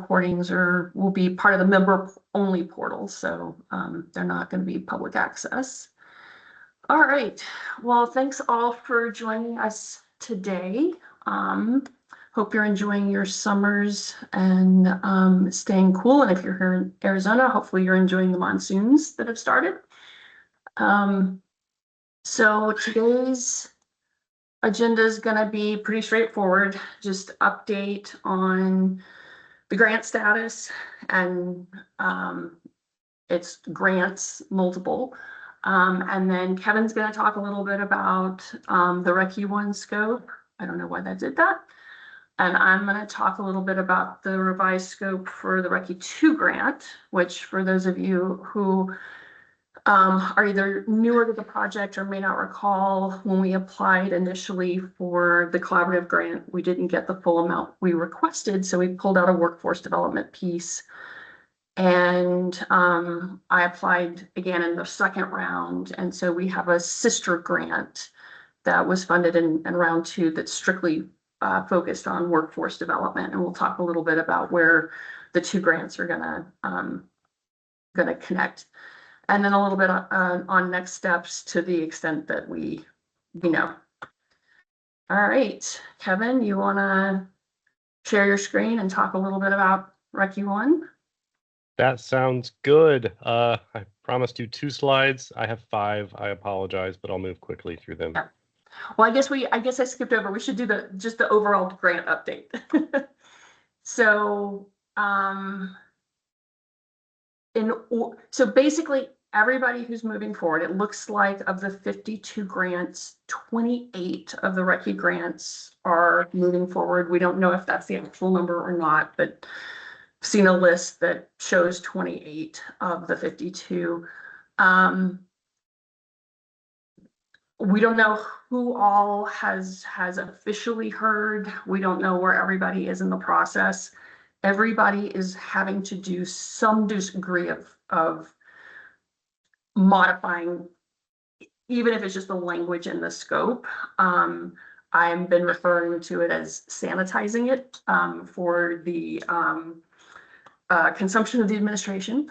recordings will be part of the member-only portal, so they're not going to be public access. All right. Well, thanks all for joining us today. Hope you're enjoying your summers and staying cool. And if you're here in Arizona, hopefully you're enjoying the monsoons that have started. So today's agenda is going to be pretty straightforward. Just update on the grant status and it's grants multiple. And then Kevin's going to talk a little bit about the RECCE 1 scope. I don't know why that did that. And I'm going to talk a little bit about the revised scope for the RECCE 2 grant, which for those of you who are either newer to the project or may not recall, when we applied initially for the collaborative grant, we didn't get the full amount we requested. So we pulled out a workforce development piece. And I applied again in the second round. And so we have a sister grant that was funded in round 2 that's strictly focused on workforce development. And we'll talk a little bit about where the 2 grants are gonna connect. And then a little bit on next steps to the extent that we know. All right, Kevin, you wanna share your screen and talk a little bit about RECCE 1? That sounds good. I promised you 2 slides. I have 5. I apologize, but I'll move quickly through them. Yeah. Well, I guess I skipped over. We should do just the overall grant update. So, so basically everybody who's moving forward, it looks like of the 52 grants, 28 of the RECCE grants are moving forward. We don't know if that's the actual number or not, but I've seen a list that shows 28 of the 52. We don't know who all has officially heard. We don't know where everybody is in the process. Everybody is having to do some degree of modifying, even if it's just the language in the scope. I've been referring to it as sanitizing it for the consumption of the administration.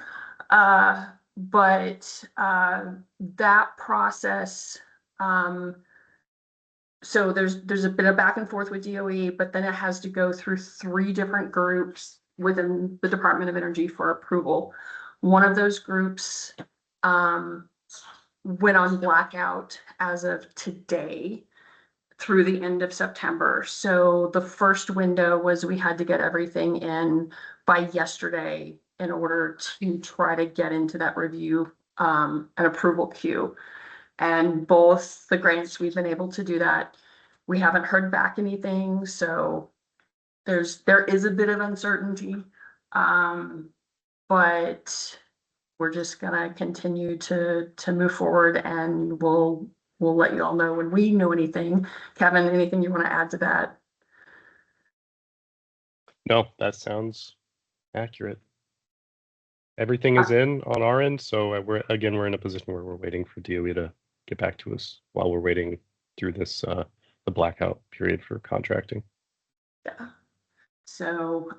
But that process, so there's a bit of back and forth with DOE, but then it has to go through 3 different groups within the Department of Energy for approval. One of those groups went on blackout as of today through the end of September. So the first window was we had to get everything in by yesterday in order to try to get into that review and approval queue. And both the grants, we've been able to do that. We haven't heard back anything, so there is a bit of uncertainty, but we're just gonna continue to move forward, and we'll let you all know when we know anything. Kevin, anything you want to add to that? No, that sounds accurate. Everything is in on our end, so we're in a position where we're waiting for DOE to get back to us while we're waiting through this the blackout period for contracting. Yeah. So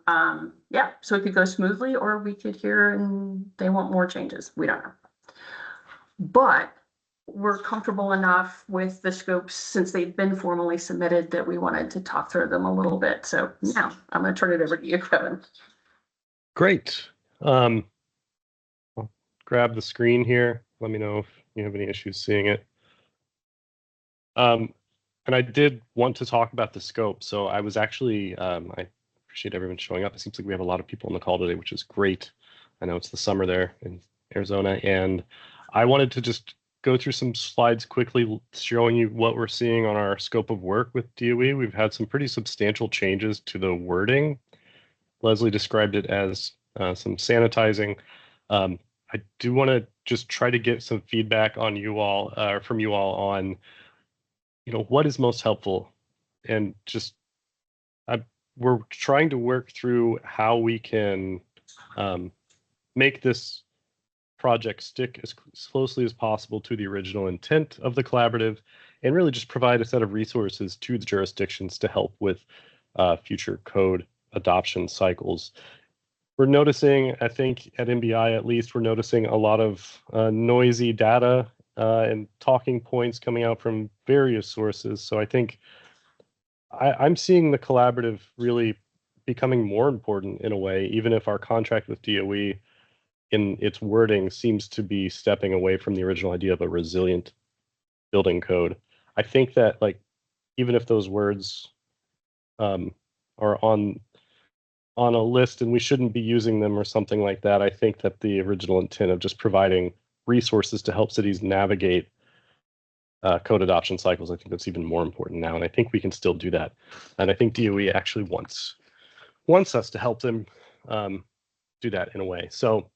yeah, so it could go smoothly, or we could hear and they want more changes. We don't know, but we're comfortable enough with the scopes since they've been formally submitted that we wanted to talk through them a little bit. So now I'm going to turn it over to you, Kevin. Great. I'll grab the screen here. Let me know if you have any issues seeing it. And I did want to talk about the scope. So I was actually, I appreciate everyone showing up. It seems like we have a lot of people on the call today, which is great. I know it's the summer there in Arizona, and I wanted to just go through some slides quickly showing you what we're seeing on our scope of work with DOE. We've had some pretty substantial changes to the wording. Leslie described it as some sanitizing. I do want to just try to get some feedback on you all, from you all on, what is most helpful, and just we're trying to work through how we can make this project stick as closely as possible to the original intent of the collaborative, and really just provide a set of resources to the jurisdictions to help with future code adoption cycles. we're noticing, I think at NBI at least, we're noticing a lot of noisy data and talking points coming out from various sources. So I think I'm seeing the collaborative really becoming more important in a way, even if our contract with DOE in its wording seems to be stepping away from the original idea of a resilient building code. I think that, like, even if those words are on a list and we shouldn't be using them or something like that, I think that the original intent of just providing resources to help cities navigate code adoption cycles, I think that's even more important now. And I think we can still do that. And I think DOE actually wants us to help them do that in a way. So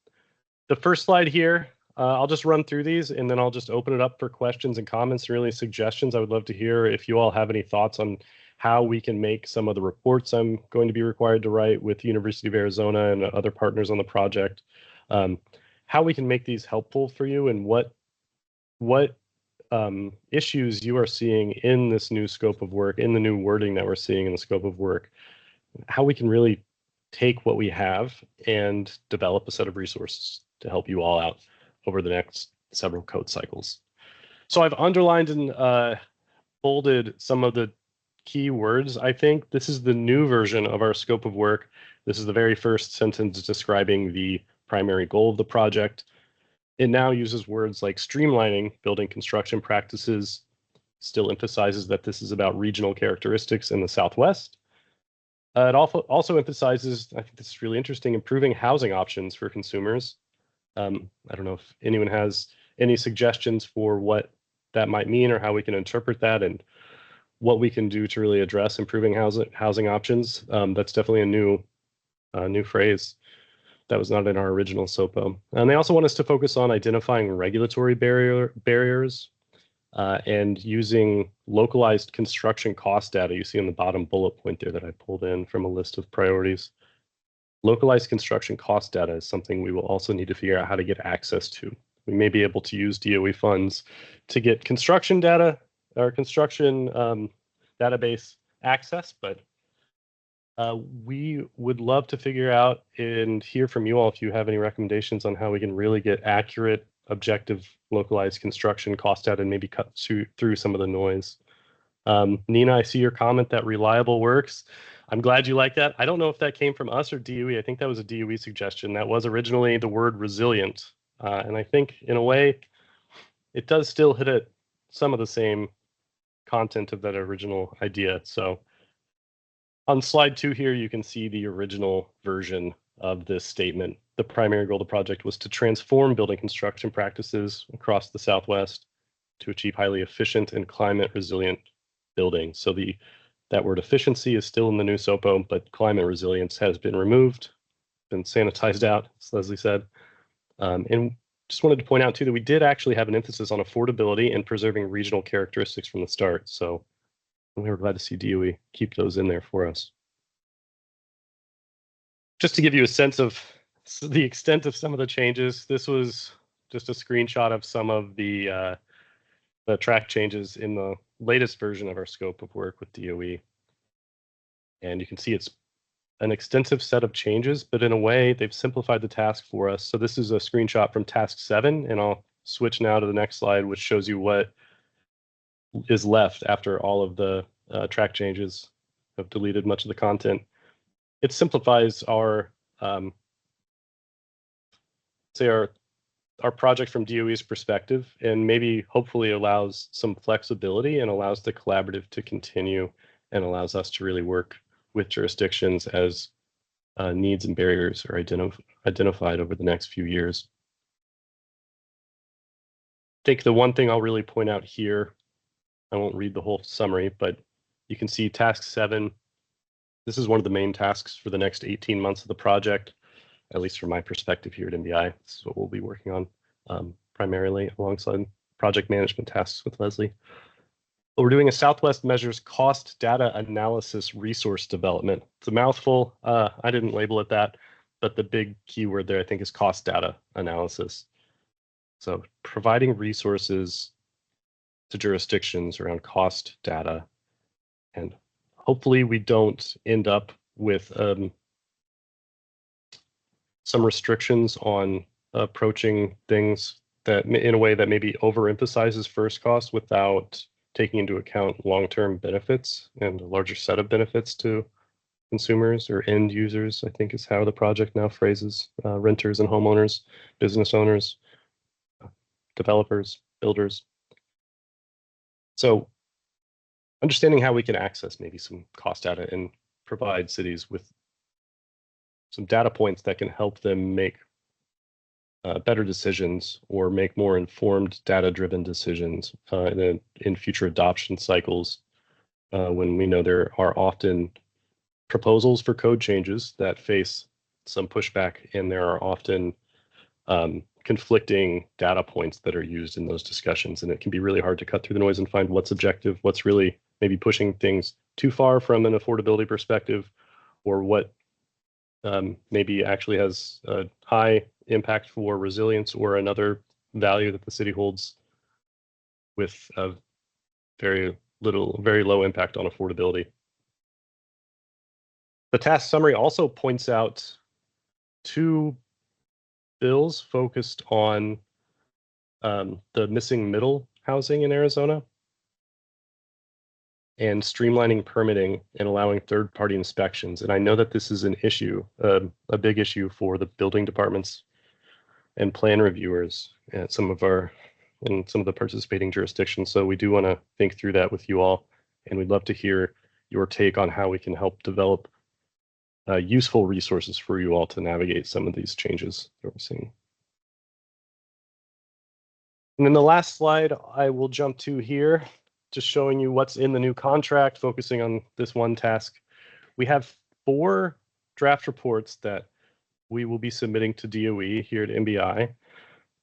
the first slide here, I'll just run through these and then I'll just open it up for questions and comments, really suggestions. I would love to hear if you all have any thoughts on how we can make some of the reports I'm going to be required to write with the University of Arizona and other partners on the project, how we can make these helpful for you, and what issues you are seeing in this new scope of work, in the new wording that we're seeing in the scope of work, how we can really take what we have and develop a set of resources to help you all out over the next several code cycles. So I've underlined and bolded some of the key words. I think this is the new version of our scope of work. This is the very first sentence describing the primary goal of the project. It now uses words like streamlining building construction practices, still emphasizes that this is about regional characteristics in the Southwest. It also emphasizes, I think this is really interesting, improving housing options for consumers. I don't know if anyone has any suggestions for what that might mean or how we can interpret that and what we can do to really address improving housing options. That's definitely a new phrase that was not in our original SOPO. And they also want us to focus on identifying regulatory barriers and using localized construction cost data. You see in the bottom bullet point there that I pulled in from a list of priorities. Localized construction cost data is something we will also need to figure out how to get access to. We may be able to use DOE funds to get construction data or construction database access, but we would love to figure out and hear from you all if you have any recommendations on how we can really get accurate, objective, localized construction cost data and maybe cut through some of the noise. Nina, I see your comment that reliable works. I'm glad you like that. I don't know if that came from us or DOE. I think that was a DOE suggestion. That was originally the word resilient. And I think in a way, it does still hit at some of the same content of that original idea. So on slide 2 here, you can see the original version of this statement. The primary goal of the project was to transform building construction practices across the Southwest to achieve highly efficient and climate resilient building. So that word efficiency is still in the new SOPO, but climate resilience has been removed, been sanitized out, as Leslie said. And just wanted to point out too that we did actually have an emphasis on affordability and preserving regional characteristics from the start. So we were glad to see DOE keep those in there for us. Just to give you a sense of the extent of some of the changes, this was just a screenshot of some of the track changes in the latest version of our scope of work with DOE. And you can see it's an extensive set of changes, but in a way, they've simplified the task for us. So this is a screenshot from task 7, and I'll switch now to the next slide, which shows you what is left after all of the track changes have deleted much of the content. It simplifies our project from DOE's perspective, and maybe hopefully allows some flexibility and allows the collaborative to continue and allows us to really work with jurisdictions as needs and barriers are identified over the next few years. I think the one thing I'll really point out here, I won't read the whole summary, but you can see task 7. This is one of the main tasks for the next 18 months of the project, at least from my perspective here at NBI. This is what we'll be working on primarily alongside project management tasks with Leslie. But we're doing a Southwest Measures cost data analysis resource development. It's a mouthful. I didn't label it that, but the big keyword there, I think, is cost data analysis. So providing resources to jurisdictions around cost data, and hopefully we don't end up with some restrictions on approaching things that in a way that maybe overemphasizes first cost without taking into account long-term benefits and a larger set of benefits to consumers or end users, I think is how the project now phrases renters and homeowners, business owners, developers, builders. So understanding how we can access maybe some cost data and provide cities with some data points that can help them make better decisions or make more informed data-driven decisions in future adoption cycles when we know there are often proposals for code changes that face some pushback, and there are often conflicting data points that are used in those discussions, and it can be really hard to cut through the noise and find what's objective, what's really maybe pushing things too far from an affordability perspective, or what maybe actually has a high impact for resilience or another value that the city holds with a very low impact on affordability. The task summary also points out 2 bills focused on the missing middle housing in Arizona and streamlining permitting and allowing third-party inspections. And I know that this is an issue, a big issue for the building departments and plan reviewers and some of the participating jurisdictions. So we do want to think through that with you all, and we'd love to hear your take on how we can help develop useful resources for you all to navigate some of these changes that we're seeing. And then the last slide I will jump to here, just showing you what's in the new contract, focusing on this one task. We have 4 draft reports that we will be submitting to DOE here at MBI.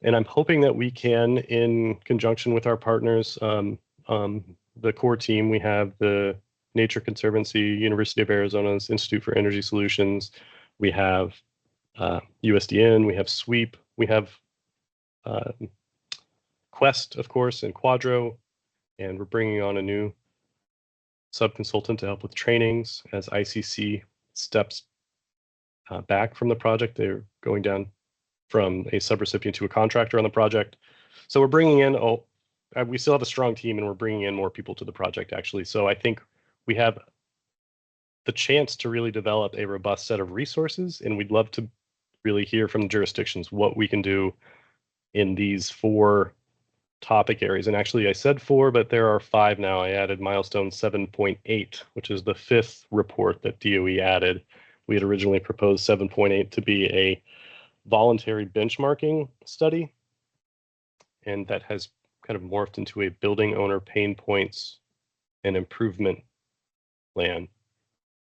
And I'm hoping that we can, in conjunction with our partners, the core team, we have the Nature Conservancy, University of Arizona's Institute for Energy Solutions, we have USDN, we have SWEEP, we have Quest, of course, and Quadro, and we're bringing on a new sub-consultant to help with trainings as ICC steps back from the project. They're going down from a subrecipient to a contractor on the project. So we're bringing in, we still have a strong team, and we're bringing in more people to the project, actually. So I think we have the chance to really develop a robust set of resources, and we'd love to really hear from the jurisdictions what we can do in these 4 topic areas. And actually I said 4, but there are 5 now. I added milestone 7.8, which is the 5th report that DOE added. We had originally proposed 7.8 to be a voluntary benchmarking study, and that has kind of morphed into a building owner pain points and improvement plan,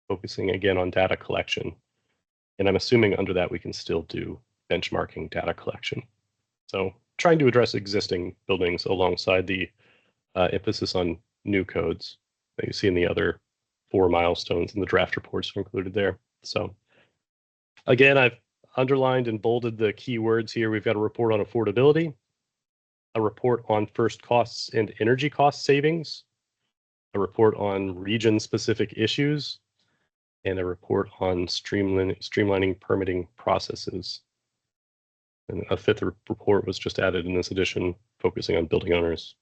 focusing again on data collection. And I'm assuming under that we can still do benchmarking data collection. So trying to address existing buildings alongside the emphasis on new codes that you see in the other 4 milestones, and the draft reports are included there. So again, I've underlined and bolded the key words here. We've got a report on affordability, a report on first costs and energy cost savings, a report on region-specific issues, and a report on streamlining permitting processes. And a 5th report was just added in this edition, focusing on building owners.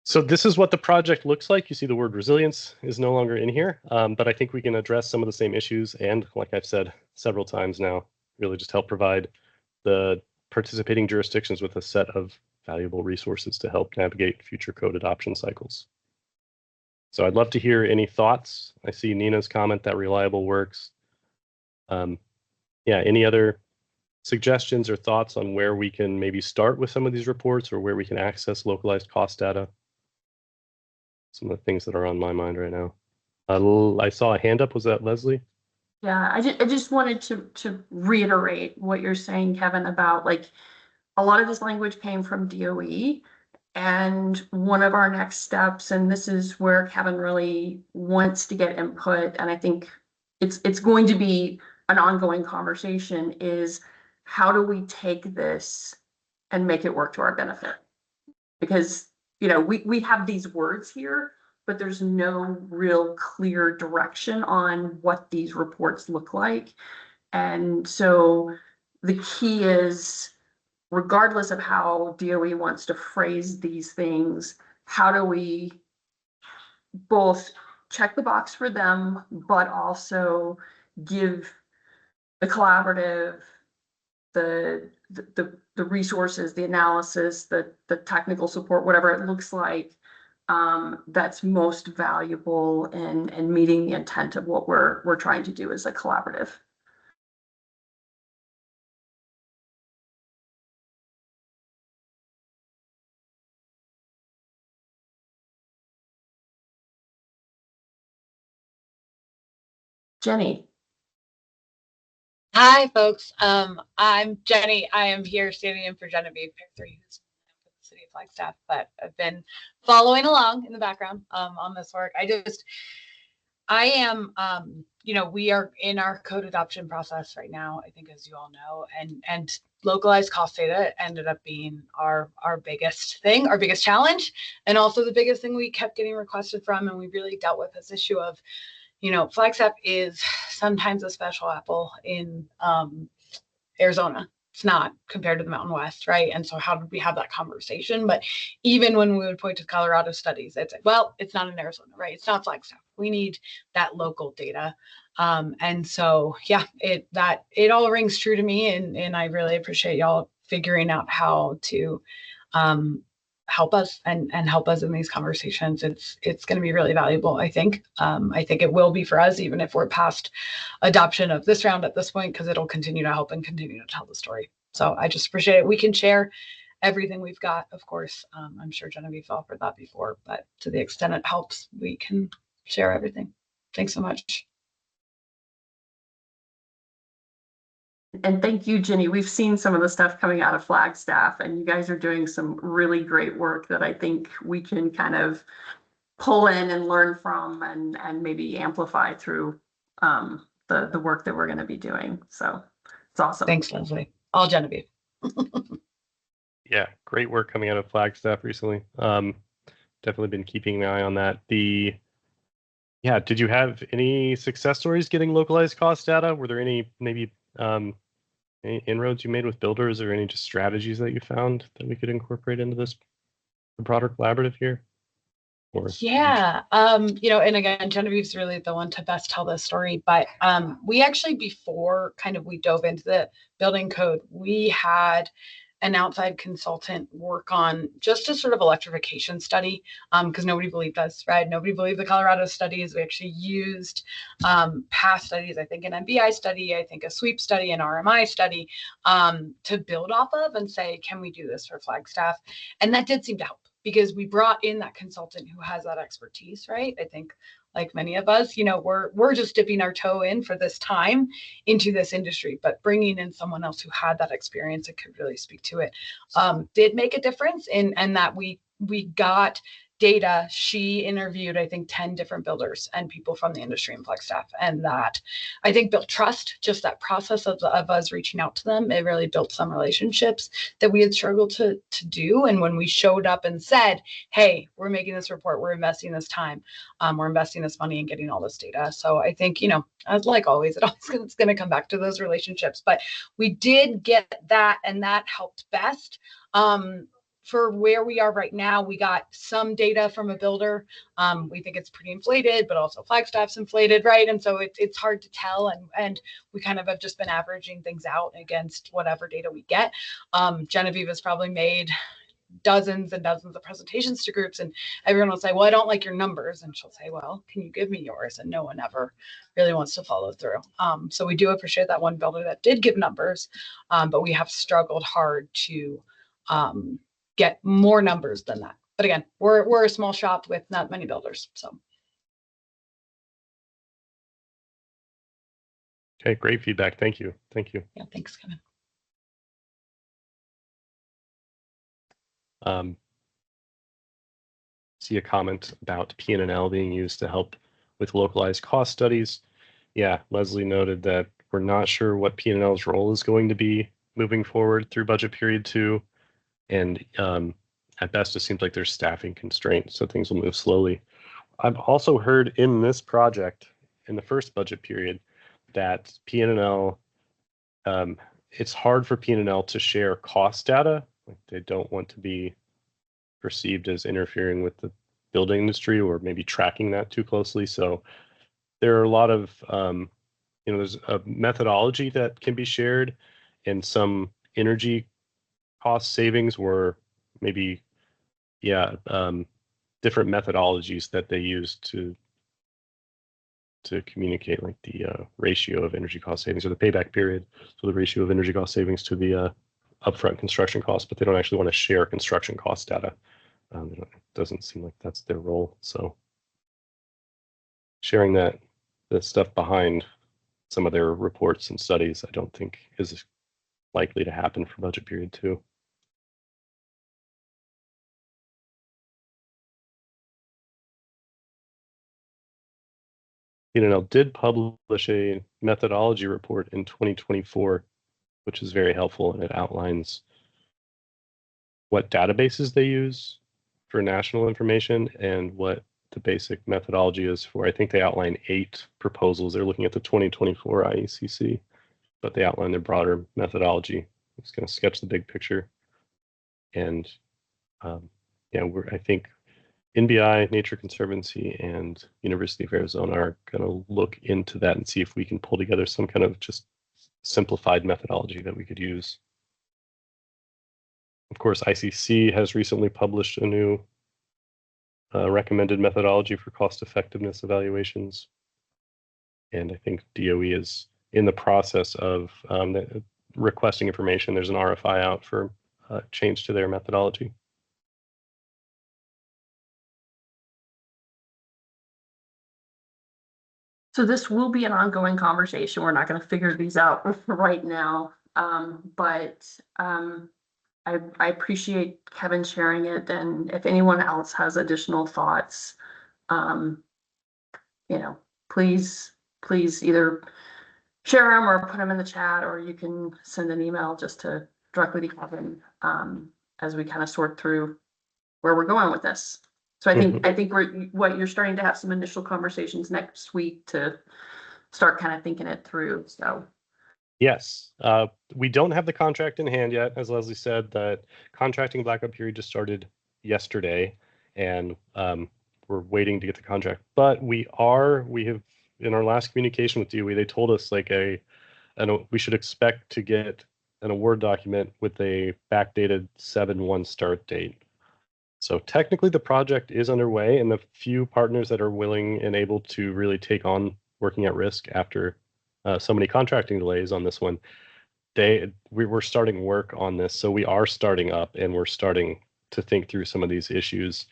So this is what the project looks like. You see the word resilience is no longer in here, but I think we can address some of the same issues, and like I've said several times now, really just help provide the participating jurisdictions with a set of valuable resources to help navigate future code adoption cycles. So I'd love to hear any thoughts. I see Nina's comment that reliable works. Yeah, any other suggestions or thoughts on where we can maybe start with some of these reports, or where we can access localized cost data? Some of the things that are on my mind right now. I saw a hand up. Was that Leslie? Yeah, I just wanted to reiterate what you're saying, Kevin, about like a lot of this language came from DOE, and one of our next steps, and this is where Kevin really wants to get input, and I think it's going to be an ongoing conversation, is how do we take this and make it work to our benefit? Because, you know, we have these words here, but there's no real clear direction on what these reports look like. And so the key is, regardless of how DOE wants to phrase these things, how do we both check the box for them, but also give the collaborative the resources, the analysis, the technical support, whatever it looks like, that's most valuable in meeting the intent of what we're trying to do as a collaborative. Jenny. Hi, folks. I'm Jenny. I am here standing in for Genevieve Pick3, who's for the City of Flagstaff, but I've been following along in the background on this work. I am, we are in our code adoption process right now, I think, as you all know, and localized cost data ended up being our biggest thing, our biggest challenge, and also the biggest thing we kept getting requested from, and we really dealt with this issue of, Flagstaff is sometimes a special apple in Arizona. It's not compared to the Mountain West, right? And so how did we have that conversation? But even when we would point to Colorado studies, it's like, well, it's not in Arizona, right? It's not Flagstaff. We need that local data. And so, yeah, it all rings true to me. And I really appreciate y'all figuring out how to help us and help us in these conversations. It's going to be really valuable, I think. I think it will be for us, even if we're past adoption of this round at this point, because it'll continue to help and continue to tell the story. So I just appreciate it. We can share everything we've got, of course. I'm sure Genevieve offered that before, but to the extent it helps, we can share everything. Thanks so much. And thank you, Jenny. We've seen some of the stuff coming out of Flagstaff, and you guys are doing some really great work that I think we can kind of pull in and learn from and maybe amplify through the work that we're going to be doing. So it's awesome. Thanks, Leslie. All Genevieve. Yeah, great work coming out of Flagstaff recently. Definitely been keeping an eye on that. Yeah, did you have any success stories getting localized cost data? Were there any maybe any inroads you made with builders, or any just strategies that you found that we could incorporate into this broader collaborative here? Or yeah, and again, Genevieve's really the one to best tell this story. But we actually, before we dove into the building code, we had an outside consultant work on just a sort of electrification study, because nobody believed us, right? Nobody believed the Colorado studies. We actually used past studies, I think an MBI study, I think a sweep study, an RMI study, to build off of and say, can we do this for Flagstaff? And that did seem to help, because we brought in that consultant who has that expertise, right? I think, like many of us, we're just dipping our toe in for this time into this industry, but bringing in someone else who had that experience and could really speak to it did make a difference in, and that we got data. She interviewed, I think, 10 different builders and people from the industry in Flagstaff, and that, I think, built trust. Just that process of us reaching out to them, it really built some relationships that we had struggled to do. And when we showed up and said, hey, we're making this report, we're investing this time, we're investing this money and getting all this data. So I think, as like always, it's going to come back to those relationships. But we did get that, and that helped best. For where we are right now, we got some data from a builder. We think it's pretty inflated, but also Flagstaff's inflated, right? And so it's hard to tell. And we kind of have just been averaging things out against whatever data we get. Genevieve has probably made dozens and dozens of presentations to groups, and everyone will say, well, I don't like your numbers. And she'll say, well, can you give me yours? And no one ever really wants to follow through. So we do appreciate that one builder that did give numbers, but we have struggled hard to get more numbers than that. But again, we're a small shop with not many builders. So. Okay, great feedback. Thank you. Thank you. Yeah, thanks, Kevin. See a comment about PNNL being used to help with localized cost studies. Yeah, Leslie noted that we're not sure what PNNL's role is going to be moving forward through budget period 2. And at best, it seems like there's staffing constraints, so things will move slowly. I've also heard in this project, in the first budget period, that PNNL it's hard for P&L to share cost data. Like they don't want to be perceived as interfering with the building industry or maybe tracking that too closely. So there are a lot of, there's a methodology that can be shared, and some energy cost savings were maybe, different methodologies that they use to communicate like the ratio of energy cost savings or the payback period. So the ratio of energy cost savings to the upfront construction costs, but they don't actually want to share construction cost data. It doesn't seem like that's their role. So sharing that stuff behind some of their reports and studies, I don't think is likely to happen for budget period 2. P&L did publish a methodology report in 2024, which is very helpful, and it outlines what databases they use for national information and what the basic methodology is for. I think they outline 8 proposals. They're looking at the 2024 IECC, but they outline their broader methodology. It's going to sketch the big picture. And I think NBI, Nature Conservancy, and University of Arizona are going to look into that and see if we can pull together some kind of just simplified methodology that we could use. Of course, ICC has recently published a new recommended methodology for cost effectiveness evaluations. And I think DOE is in the process of requesting information. There's an RFI out for change to their methodology. So this will be an ongoing conversation. We're not going to figure these out right now. But I appreciate Kevin sharing it. And if anyone else has additional thoughts, please either share them or put them in the chat, or you can send an email just to directly to Kevin as we kind of sort through where we're going with this. So I think you're starting to have some initial conversations next week to start kind of thinking it through. So yes, we don't have the contract in hand yet. As Leslie said, that contracting blackout period just started yesterday, and we're waiting to get the contract. But we have in our last communication with DOE, they told us we should expect to get an award document with a backdated 7/1 start date. So technically the project is underway, and the few partners that are willing and able to really take on working at risk after so many contracting delays on this one, we were starting work on this. So we are starting up, and we're starting to think through some of these issues.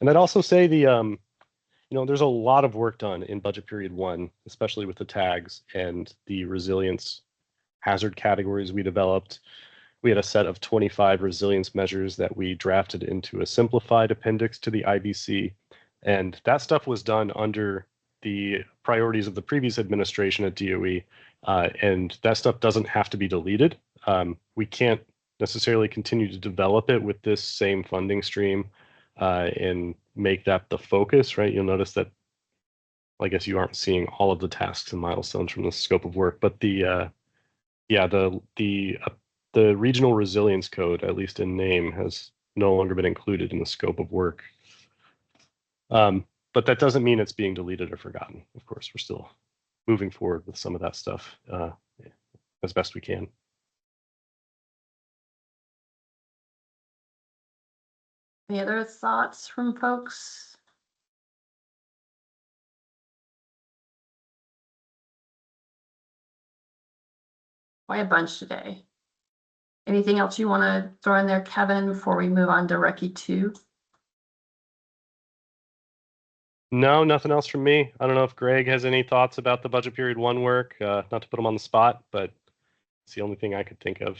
And I'd also say there's a lot of work done in budget period 1, especially with the tags and the resilience hazard categories we developed. We had a set of 25 resilience measures that we drafted into a simplified appendix to the IBC. And that stuff was done under the priorities of the previous administration at DOE. And that stuff doesn't have to be deleted. We can't necessarily continue to develop it with this same funding stream and make that the focus, right? You'll notice that, I guess you aren't seeing all of the tasks and milestones from the scope of work, but the regional resilience code, at least in name, has no longer been included in the scope of work. But that doesn't mean it's being deleted or forgotten. Of course, we're still moving forward with some of that stuff as best we can. any other thoughts from folks? Why a bunch today? Anything else you want to throw in there, Kevin, before we move on to Recce 2? No, nothing else from me. I don't know if Greg has any thoughts about the budget period 1 work. Not to put him on the spot, but it's the only thing I could think of.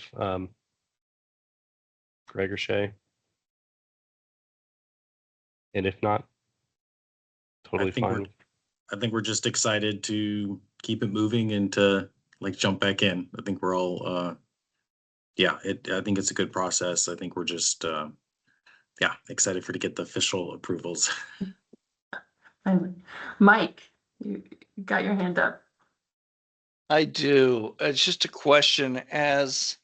Greg or Shay? And if not, totally fine. I think we're just excited to keep it moving and to jump back in. I think we're all, I think it's a good process. I think we're just, excited to get the official approvals. Mike, you got your hand up. I do. It's just a question as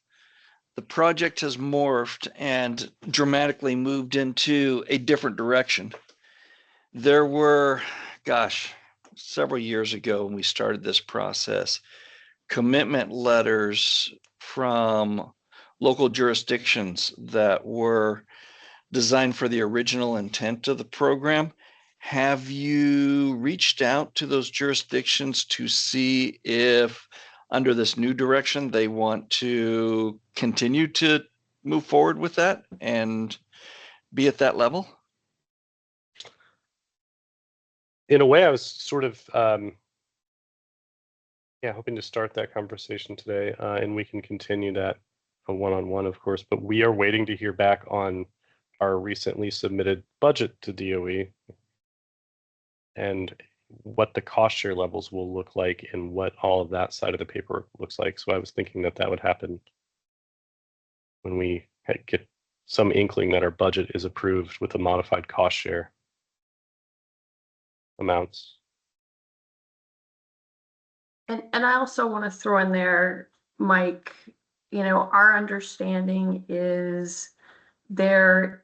the project has morphed and dramatically moved into a different direction. There were, gosh, several years ago when we started this process, commitment letters from local jurisdictions that were designed for the original intent of the program. Have you reached out to those jurisdictions to see if under this new direction, they want to continue to move forward with that and be at that level? In a way, I was sort of hoping to start that conversation today, and we can continue that one-on-one, of course. But we are waiting to hear back on our recently submitted budget to DOE and what the cost share levels will look like and what all of that side of the paperwork looks like. So I was thinking that that would happen when we get some inkling that our budget is approved with a modified cost share amounts. And I also want to throw in there, Mike, our understanding is the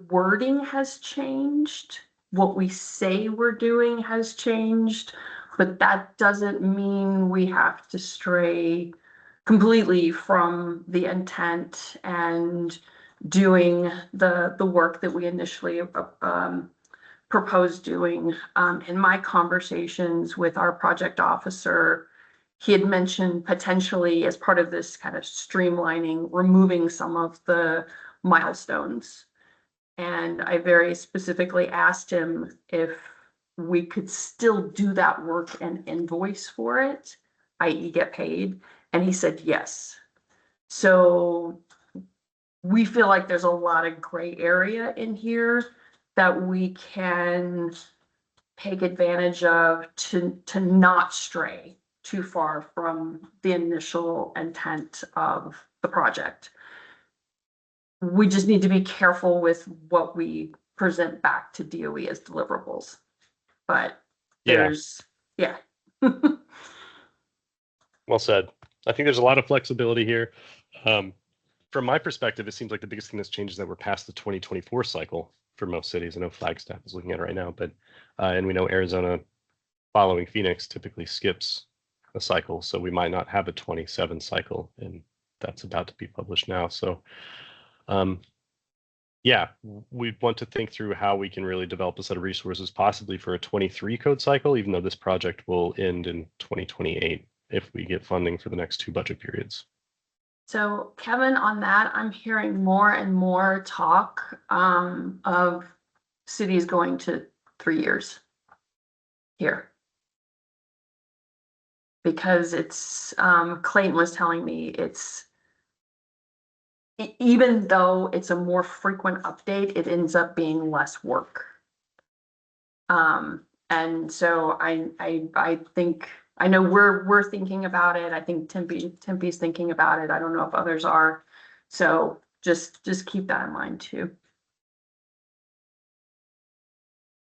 wording has changed. What we say we're doing has changed, but that doesn't mean we have to stray completely from the intent and doing the work that we initially proposed doing. In my conversations with our project officer, he had mentioned potentially as part of this kind of streamlining, removing some of the milestones. And I very specifically asked him if we could still do that work and invoice for it, i.e. get paid. And he said yes. So we feel like there's a lot of gray area in here that we can take advantage of to not stray too far from the initial intent of the project. We just need to be careful with what we present back to DOE as deliverables. But there's, yeah. Well said. I think there's a lot of flexibility here. From my perspective, it seems like the biggest thing that's changed is that we're past the 2024 cycle for most cities. I know Flagstaff is looking at it right now, but and we know Arizona following Phoenix typically skips a cycle, so we might not have a 27 cycle, and that's about to be published now. So we want to think through how we can really develop a set of resources possibly for a 23 code cycle, even though this project will end in 2028 if we get funding for the next 2 budget periods. So Kevin, on that, I'm hearing more and more talk of cities going to 3 years here. Because it's, Clayton was telling me even though it's a more frequent update, it ends up being less work. And so I think, I know we're thinking about it. I think Tempe's thinking about it. I don't know if others are. So just keep that in mind too.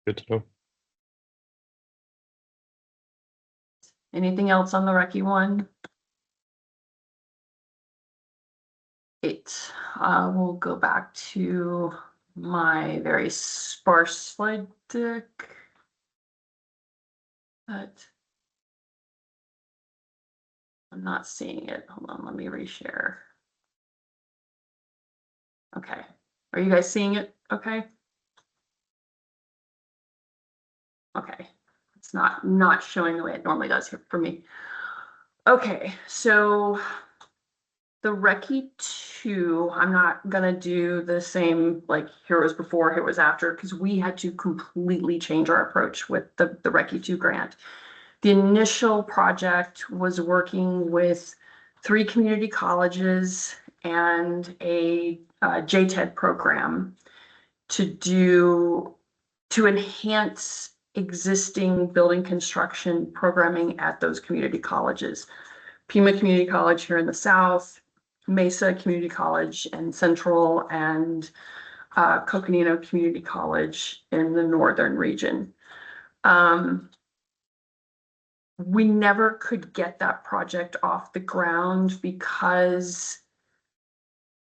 Good to know. Anything else on the Recce one? We'll go back to my very sparse slide deck. But I'm not seeing it. Hold on, let me reshare. Okay. Are you guys seeing it? Okay. Okay. It's not showing the way it normally does here for me. Okay, so the Recce 2, I'm not gonna do the same like here was before, here was after, because we had to completely change our approach with the Recce 2 grant. The initial project was working with 3 community colleges and a JTED program to enhance existing building construction programming at those community colleges. Pima Community College here in the south, Mesa Community College in Central, and Coconino Community College in the northern region. we never could get that project off the ground because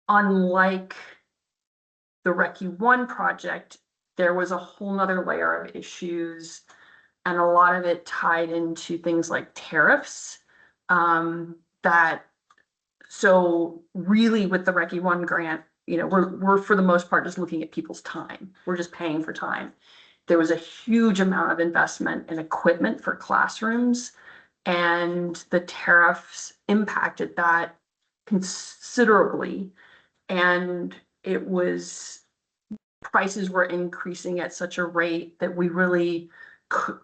unlike the Recce 1 project, there was a whole nother layer of issues, and a lot of it tied into things like tariffs. That so really with the Recce 1 grant, you know, we're for the most part just looking at people's time. We're just paying for time. There was a huge amount of investment in equipment for classrooms, and the tariffs impacted that considerably. And it was, prices were increasing at such a rate that we really,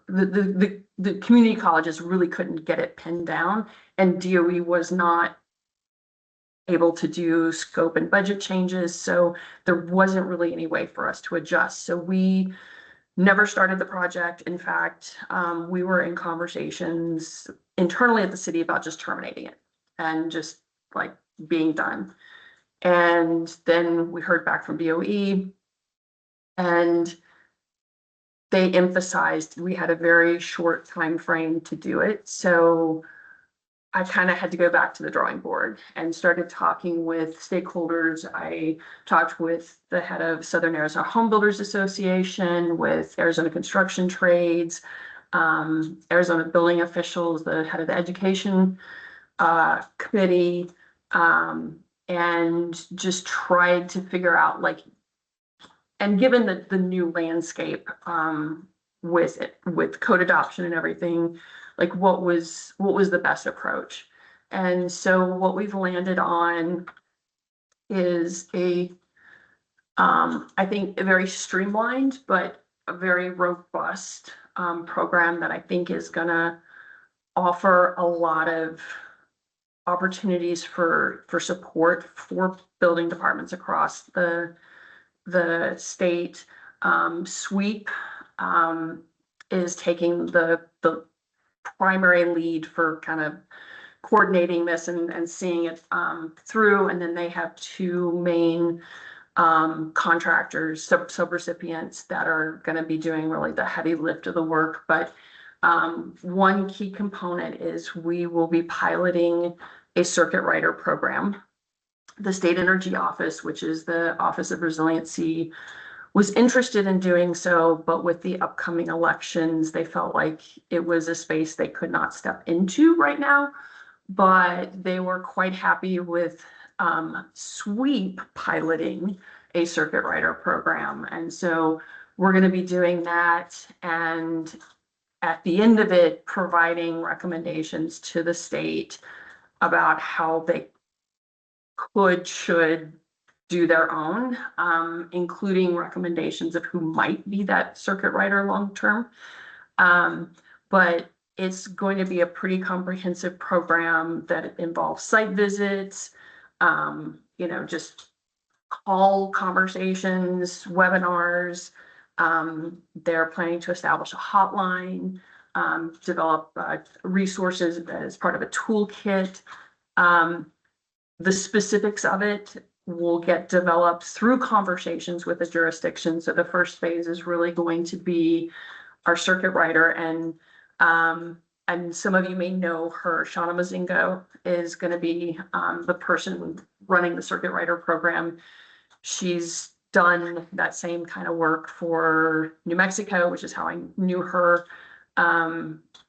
the community colleges really couldn't get it pinned down, and DOE was not able to do scope and budget changes. So there wasn't really any way for us to adjust. So we never started the project. In fact, we were in conversations internally at the city about just terminating it and just like being done. And then we heard back from DOE, and they emphasized we had a very short time frame to do it. So I kind of had to go back to the drawing board and started talking with stakeholders. I talked with the head of Southern Arizona Home Builders Association, with Arizona Construction Trades, Arizona building officials, the head of the education committee, and just tried to figure out, like, and given the new landscape with code adoption and everything, like what was the best approach. And so what we've landed on is I think a very streamlined but a very robust program that I think is gonna offer a lot of opportunities for support for building departments across the state. SWEEP is taking the primary lead for kind of coordinating this and seeing it through. And then they have two main contractors, subrecipients that are going to be doing really the heavy lift of the work. But one key component is we will be piloting a circuit rider program. The State Energy Office, which is the Office of Resiliency, was interested in doing so, but with the upcoming elections, they felt like it was a space they could not step into right now. But they were quite happy with SWEEP piloting a circuit rider program. And so we're going to be doing that, and at the end of it, providing recommendations to the state about how they should do their own, including recommendations of who might be that circuit rider long term. But it's going to be a pretty comprehensive program that involves site visits, you know, just call conversations, webinars. They're planning to establish a hotline, develop resources as part of a toolkit. The specifics of it will get developed through conversations with the jurisdiction. So the first phase is really going to be our circuit rider, and some of you may know her. Shauna Mazingo is going to be the person running the circuit rider program. She's done that same kind of work for New Mexico, which is how I knew her.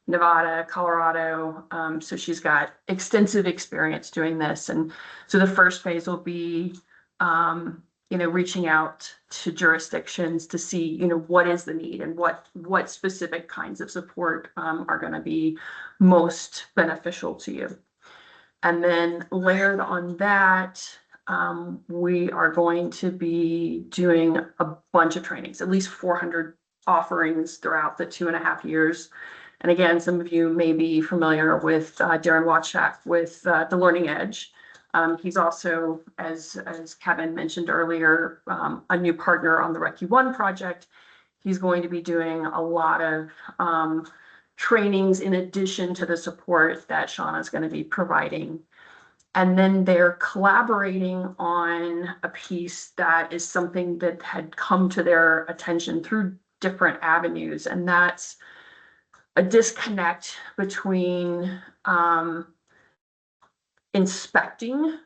Nevada, Colorado. So she's got extensive experience doing this. And so the first phase will be, you know, reaching out to jurisdictions to see, you know, what is the need and what specific kinds of support are going to be most beneficial to you. And then layered on that, we are going to be doing a bunch of trainings, at least 400 offerings throughout the 2.5 years. And again, some of you may be familiar with Darren Watchak with the Learning Edge. He's also, as Kevin mentioned earlier, a new partner on the Recce 1 project. He's going to be doing a lot of trainings in addition to the support that Shauna is going to be providing. And then they're collaborating on a piece that is something that had come to their attention through different avenues, and that's a disconnect between inspecting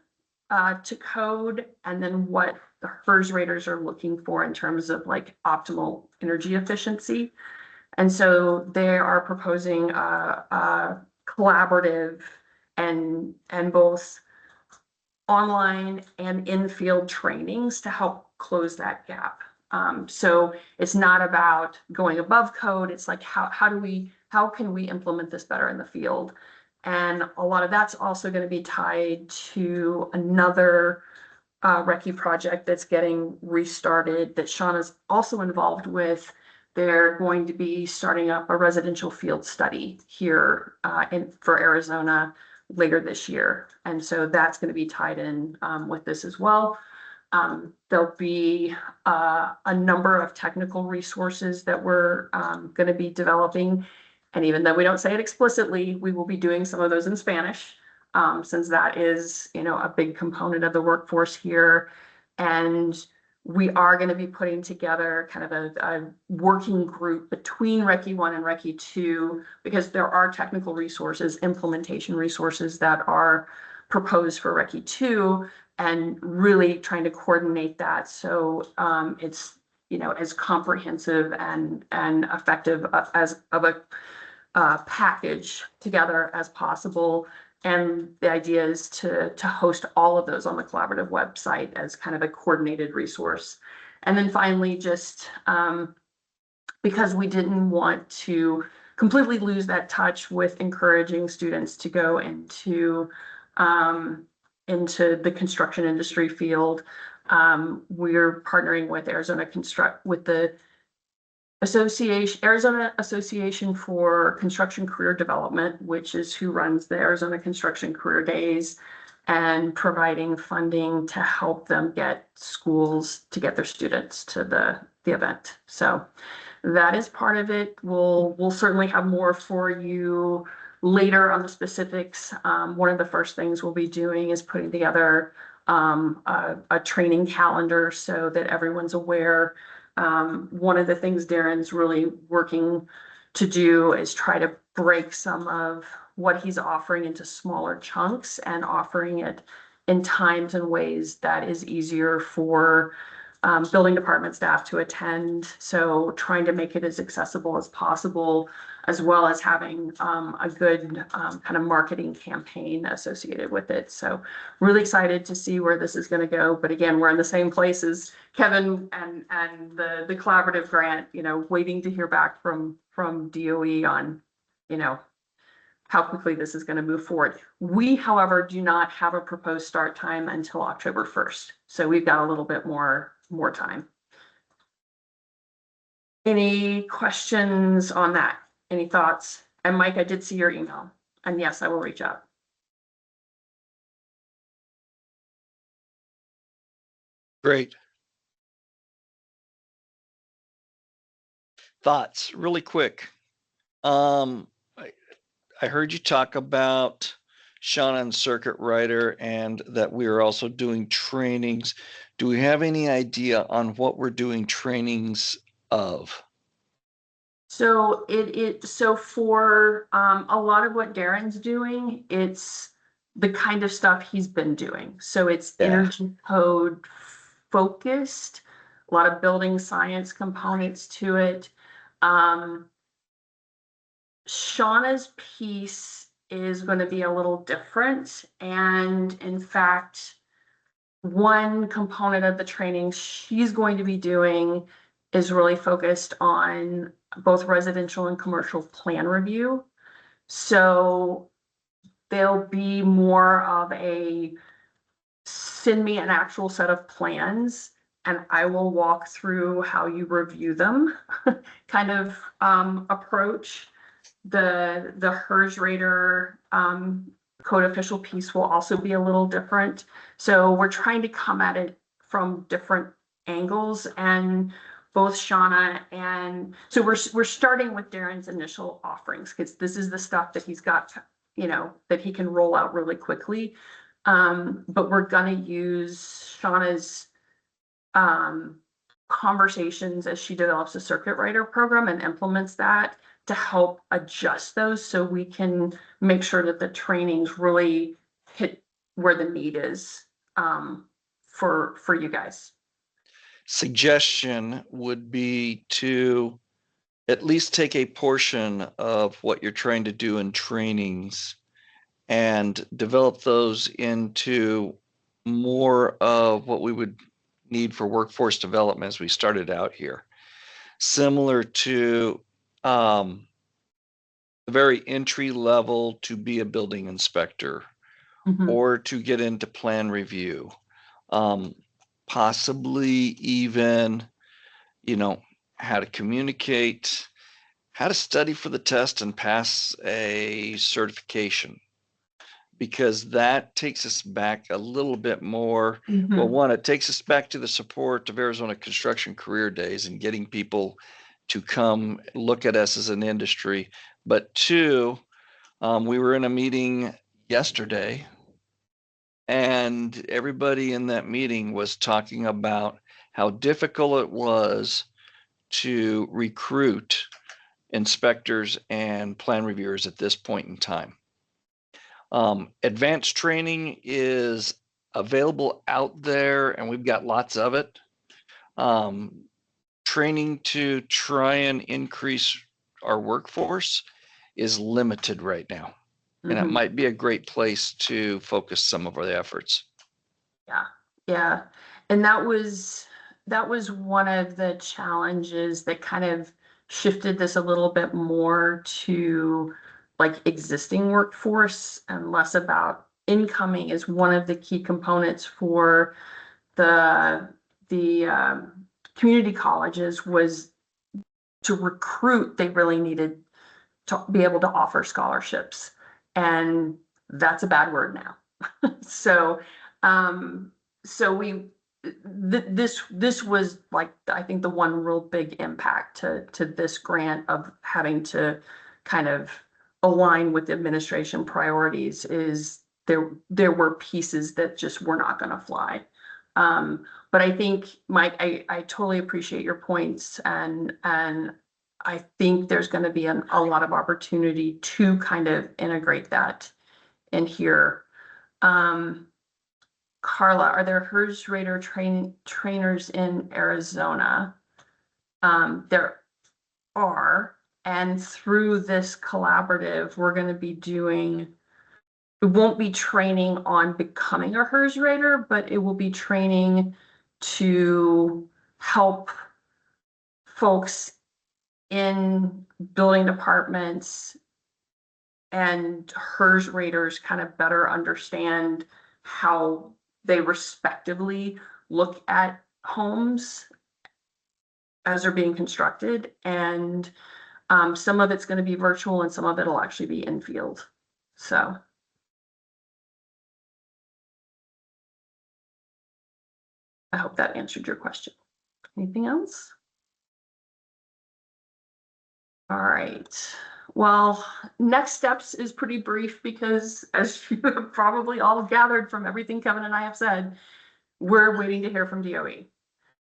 to code and then what the HERS raters are looking for in terms of like optimal energy efficiency. And so they are proposing a collaborative and both online and in-field trainings to help close that gap. So it's not about going above code. It's like, how can we implement this better in the field? And a lot of that's also going to be tied to another Recce project that's getting restarted that Shauna's also involved with. They're going to be starting up a residential field study here for Arizona later this year. And so that's going to be tied in with this as well. There'll be a number of technical resources that we're going to be developing. And even though we don't say it explicitly, we will be doing some of those in Spanish, since that is, a big component of the workforce here. And we are going to be putting together kind of a working group between Recce 1 and Recce 2, because there are technical resources, implementation resources that are proposed for Recce 2, and really trying to coordinate that so it's as comprehensive and effective as of a package together as possible. And the idea is to host all of those on the collaborative website as kind of a coordinated resource. And then finally, just because we didn't want to completely lose that touch with encouraging students to go into the construction industry field, we're partnering with the Arizona Association for Construction Career Development, which is who runs the Arizona Construction Career Days, and providing funding to help them get schools to get their students to the event. So that is part of it. We'll certainly have more for you later on the specifics. One of the first things we'll be doing is putting together a training calendar so that everyone's aware. One of the things Darren's really working to do is try to break some of what he's offering into smaller chunks and offering it in times and ways that is easier for building department staff to attend. So trying to make it as accessible as possible, as well as having a good kind of marketing campaign associated with it. So really excited to see where this is going to go. But again, we're in the same place as Kevin and the collaborative grant, waiting to hear back from DOE on, how quickly this is going to move forward. We, however, do not have a proposed start time until October 1st. So we've got a little bit more time. Any questions on that? Any thoughts? And Mike, I did see your email, and yes, I will reach out. Great. Thoughts, really quick. I heard you talk about Shauna and Circuit Rider, and that we are also doing trainings. Do we have any idea on what we're doing trainings of? So so for a lot of what Darren's doing, it's the kind of stuff he's been doing. So it's energy code focused, a lot of building science components to it. Shauna's piece is going to be a little different. And in fact, one component of the training she's going to be doing is really focused on both residential and commercial plan review. So there'll be more of a send me an actual set of plans and I will walk through how you review them kind of approach. The HERS rater code official piece will also be a little different. So we're trying to come at it from different angles, and both Shauna and so we're starting with Darren's initial offerings because this is the stuff that he's got, that he can roll out really quickly. But we're gonna use Shauna's conversations as she develops a circuit rider program and implements that to help adjust those so we can make sure that the trainings really hit where the need is for you guys. Suggestion would be to at least take a portion of what you're trying to do in trainings and develop those into more of what we would need for workforce development as we started out here. Similar to the very entry level to be a building inspector or to get into plan review. Possibly even, how to communicate, how to study for the test and pass a certification, because that takes us back a little bit more. Well, one, it takes us back to the support of Arizona Construction Career Days and getting people to come look at us as an industry. But two, we were in a meeting yesterday, and everybody in that meeting was talking about how difficult it was to recruit inspectors and plan reviewers at this point in time. Advanced training is available out there, and we've got lots of it. Training to try and increase our workforce is limited right now. And it might be a great place to focus some of our efforts. Yeah. And that was one of the challenges that kind of shifted this a little bit more to like existing workforce and less about incoming is one of the key components for the community colleges was to recruit. They really needed to be able to offer scholarships, and that's a bad word now. This was like, I think the one real big impact to this grant of having to kind of align with the administration priorities is there were pieces that just were not going to fly. But I think, Mike, I totally appreciate your points, and I think there's going to be a lot of opportunity to kind of integrate that in here. Carla, are there HERS Radar trainers in Arizona? There are, and through this collaborative, we're going to be it won't be training on becoming a HERS Radar, but it will be training to help folks in building departments and HERS Radars kind of better understand how they respectively look at homes as they're being constructed. And some of it's going to be virtual and some of it will actually be in field. So. I hope that answered your question. Anything else? All right. Well, next steps is pretty brief because, as you have probably all gathered from everything Kevin and I have said, we're waiting to hear from DOE.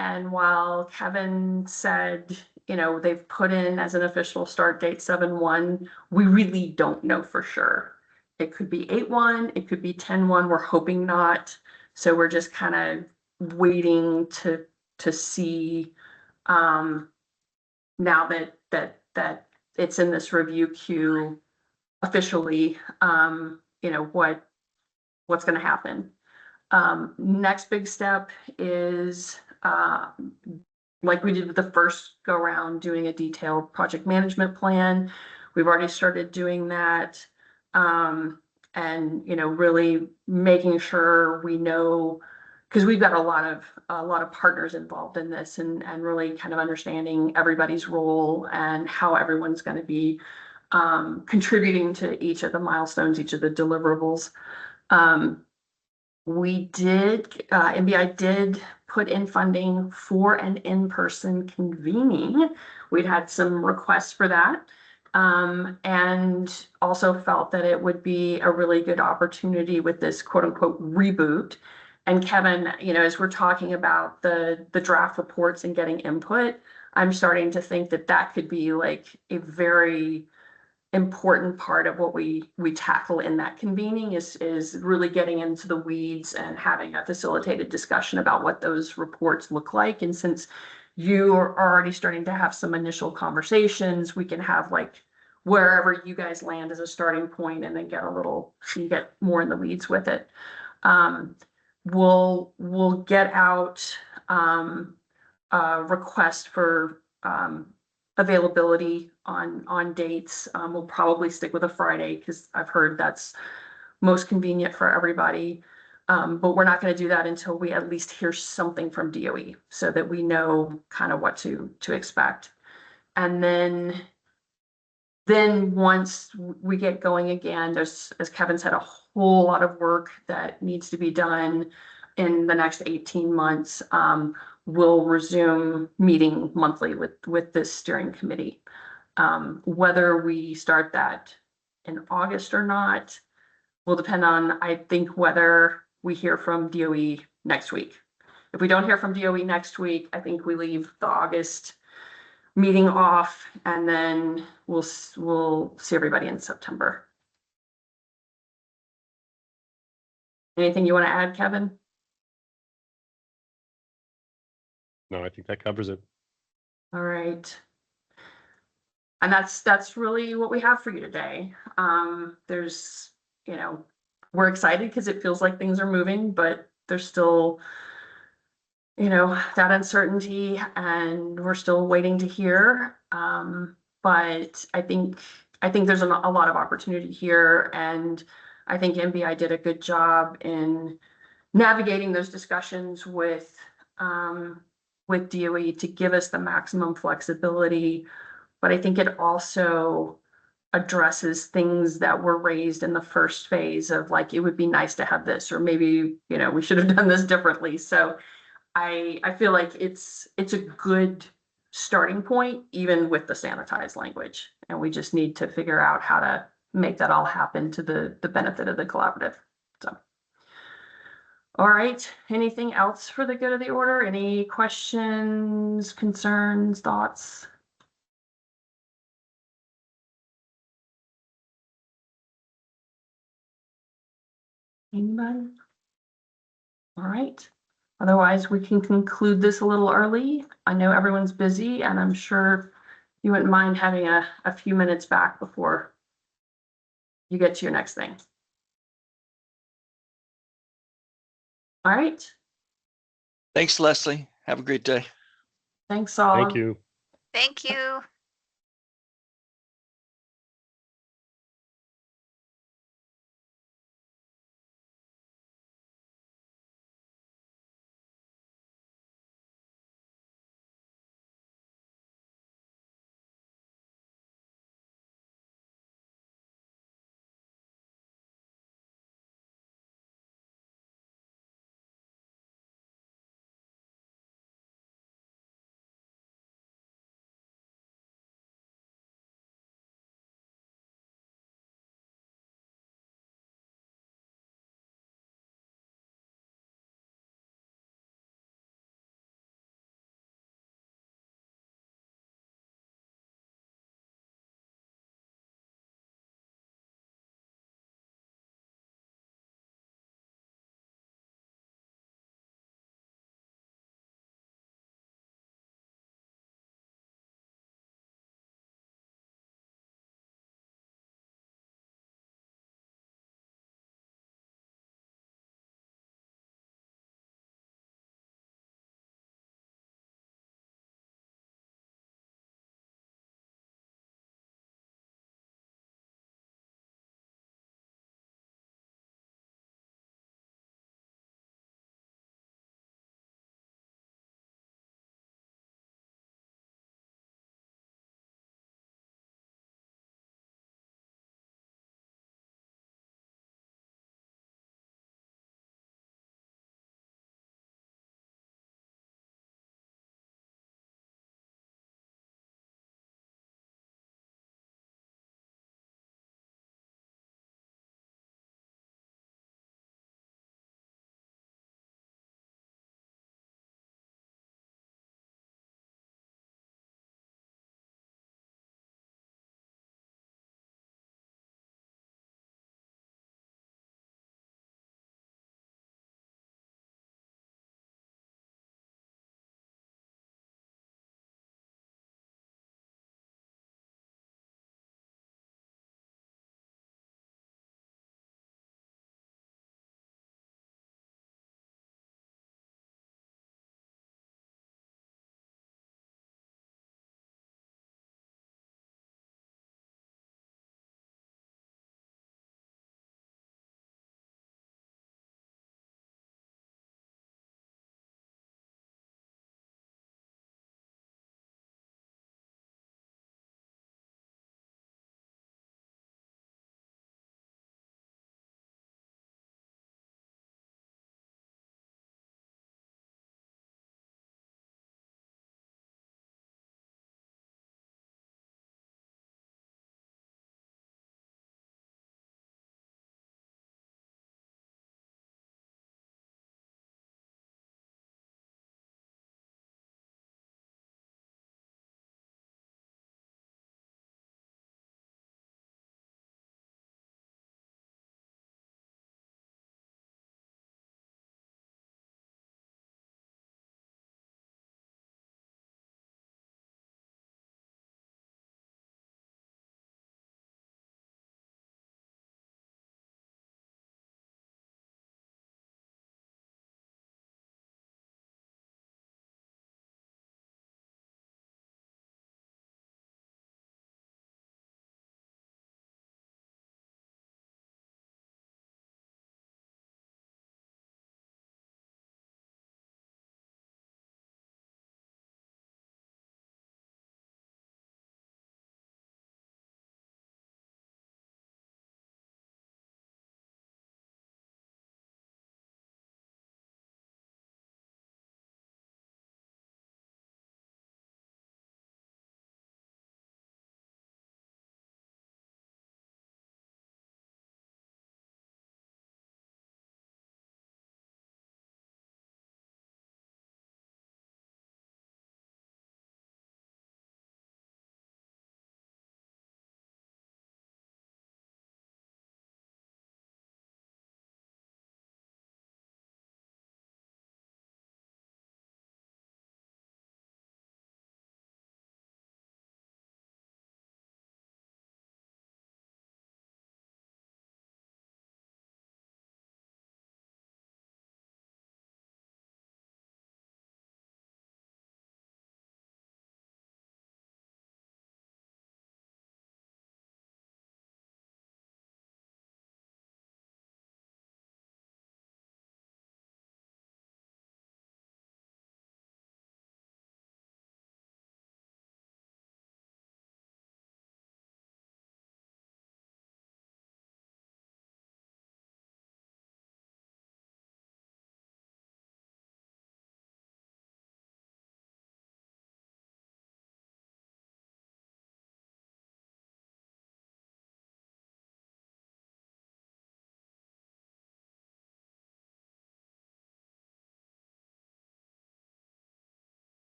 And while Kevin said, they've put in as an official start date 7/1, we really don't know for sure. It could be 8/1, it could be 10/1. We're hoping not. So we're just kind of waiting to see now that it's in this review queue officially, what's going to happen. Next big step is like we did with the first go round, doing a detailed project management plan. We've already started doing that, and really making sure we know, because we've got a lot of partners involved in this, and really kind of understanding everybody's role and how everyone's going to be contributing to each of the milestones, each of the deliverables. NBI did put in funding for an in-person convening. We'd had some requests for that, and also felt that it would be a really good opportunity with this quote unquote reboot. And Kevin, as we're talking about the draft reports and getting input, I'm starting to think that that could be like a very important part of what we tackle in that convening is really getting into the weeds and having a facilitated discussion about what those reports look like. And since you are already starting to have some initial conversations, we can have like wherever you guys land as a starting point and then get a little, you get more in the weeds with it. We'll get out a request for availability on dates. We'll probably stick with a Friday because I've heard that's most convenient for everybody. But we're not going to do that until we at least hear something from DOE so that we know kind of what to expect. And then once we get going again, there's, as Kevin said, a whole lot of work that needs to be done in the next 18 months. We'll resume meeting monthly with this steering committee. Whether we start that in August or not will depend on, I think, whether we hear from DOE next week. If we don't hear from DOE next week, I think we leave the August meeting off, and then we'll see everybody in September. Anything you want to add, Kevin? No, I think that covers it. All right. And that's really what we have for you today. There's, you know, we're excited because it feels like things are moving, but there's still, you know, that uncertainty, and we're still waiting to hear. But I think there's a lot of opportunity here, and I think MBI did a good job in navigating those discussions with DOE to give us the maximum flexibility. But I think it also addresses things that were raised in the first phase of like, it would be nice to have this, or maybe, you know, we should have done this differently. So I feel like it's a good starting point, even with the sanitized language. And we just need to figure out how to make that all happen to the benefit of the collaborative. So. All right, anything else for the good of the order? Any questions, concerns, thoughts? Anybody? All right. Otherwise, we can conclude this a little early. I know everyone's busy, and I'm sure you wouldn't mind having a few minutes back before you get to your next thing. All right. Thanks, Leslie. Have a great day. Thanks all. Thank you. Thank you.